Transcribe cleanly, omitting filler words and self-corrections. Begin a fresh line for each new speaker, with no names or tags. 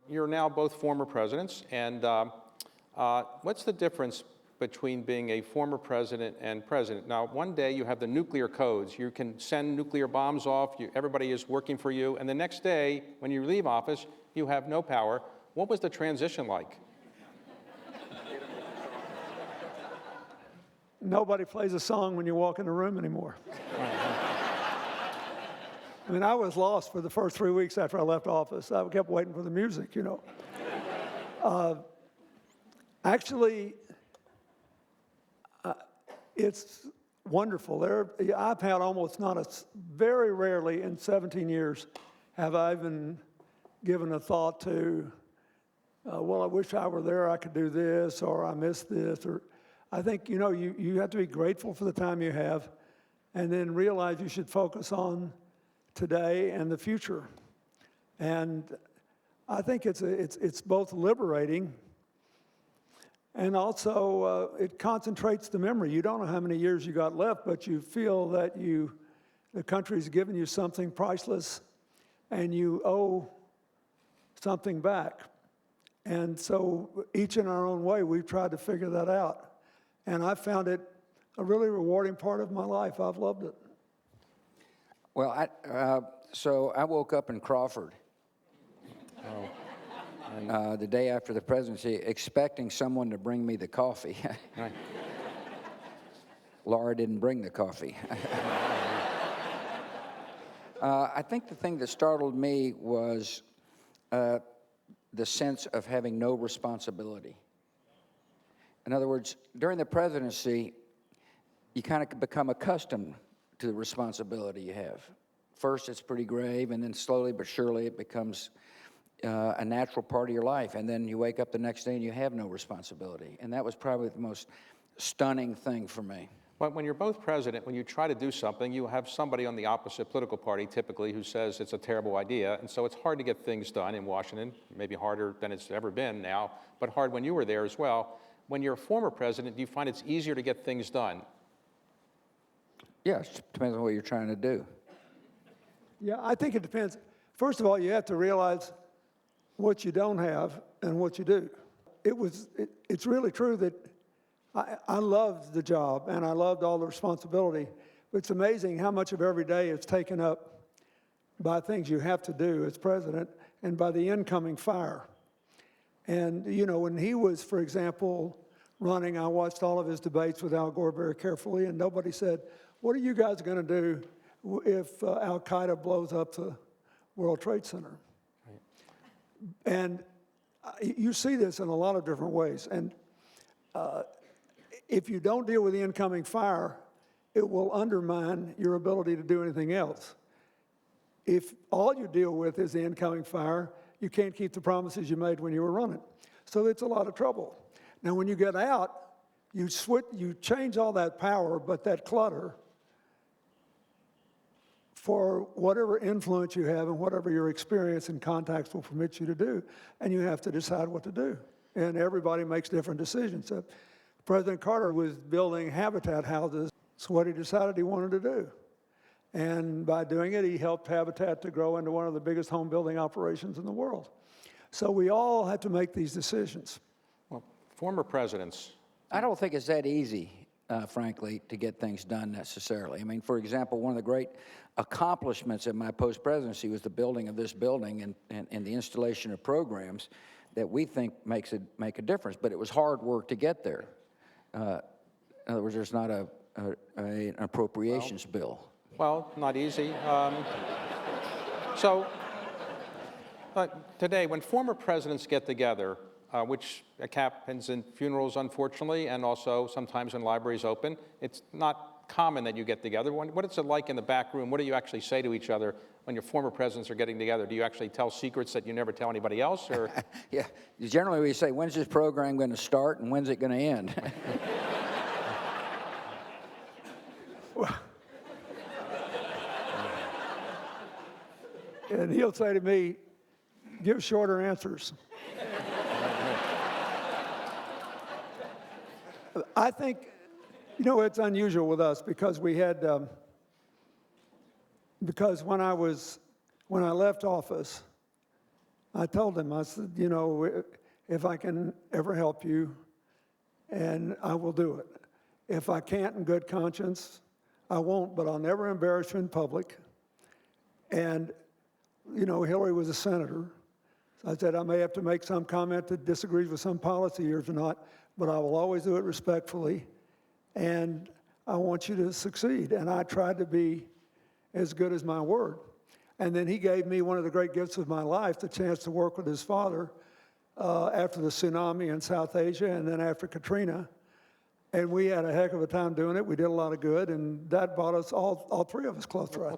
you're now both former presidents, and what's the difference between being a former president and president? Now, one day you have the nuclear codes. You can send nuclear bombs off. Everybody is working for you. And the next day, when you leave office, you have no power. What was the transition like?
Nobody plays a song when you walk in the room anymore. I mean, I was lost for the first 3 weeks after I left office. I kept waiting for the music, you know. Actually, it's wonderful. I've had almost very rarely in 17 years have I even given a thought to, well, I wish I were there, I could do this, or I missed this, or I think, you know, you have to be grateful for the time you have and then realize you should focus on today and the future. And I think it's both liberating and also it concentrates the memory. You don't know how many years you got left, but you feel that the country's given you something priceless and you owe something back. And so each in our own way, we've tried to figure that out. And I found it a really rewarding part of my life. I've loved it.
Well, so I woke up in Crawford the day after the presidency, expecting someone to bring me the coffee.
Right.
Laura didn't bring the coffee. I think the thing that startled me was the sense of having no responsibility. In other words, during the presidency, you kind of become accustomed to the responsibility you have. First, it's pretty grave, and then slowly but surely it becomes a natural part of your life. And then you wake up the next day and you have no responsibility. And that was probably the most stunning thing for me.
But when you're both president, when you try to do something, you have somebody on the opposite political party, typically, who says it's a terrible idea. And so it's hard to get things done in Washington, maybe harder than it's ever been now, but hard when you were there as well. When you're a former president, do you find it's easier to get things done?
Yeah, it depends on what you're trying to do.
Yeah, I think it depends. First of all, you have to realize what you don't have and what you do. It's really true that I loved the job and I loved all the responsibility. But it's amazing how much of every day is taken up by things you have to do as president and by the incoming fire. And, you know, when he was, for example, running, I watched all of his debates with Al Gore very carefully, and nobody said, what are you guys going to do if Al-Qaeda blows up the World Trade Center? Right. And you see this in a lot of different ways. And if you don't deal with the incoming fire, it will undermine your ability to do anything else. If all you deal with is the incoming fire, you can't keep the promises you made when you were running. So it's a lot of trouble. Now, when you get out, you change all that power, but that clutter for whatever influence you have and whatever your experience and contacts will permit you to do, and you have to decide what to do. And everybody makes different decisions. President Carter was building habitat houses. That's what he decided he wanted to do. And by doing it, he helped Habitat to grow into one of the biggest home building operations in the world. So we all had to make these decisions.
Well, former presidents.
I don't think it's that easy, frankly, to get things done necessarily. I mean, for example, one of the great accomplishments of my post-presidency was the building of this building and the installation of programs that we think make a difference. But it was hard work to get there. In other words, there's not an appropriations bill.
Well, not easy. Today, when former presidents get together, which happens in funerals, unfortunately, and also sometimes when libraries open, it's not common that you get together. What is it like in the back room? What do you actually say to each other when your former presidents are getting together? Do you actually tell secrets that you never tell anybody else? Or?
Yeah, generally we say, when's this program going to start and when's it going to end?
And he'll say to me, give shorter answers. I think, you know, it's unusual with us because we had, because when I left office, I told him, I said, you know, if I can ever help you, and I will do it. If I can't in good conscience, I won't, but I'll never embarrass you in public. And, you know, Hillary was a senator. So I said, I may have to make some comment that disagrees with some policy or not, but I will always do it respectfully. And I want you to succeed. And I tried to be as good as my word. And then he gave me one of the great gifts of my life, the chance to work with his father after the tsunami in South Asia and then after Katrina. And we had a heck of a time doing it. We did a lot of good, and that brought us, all three of us, closer, I think.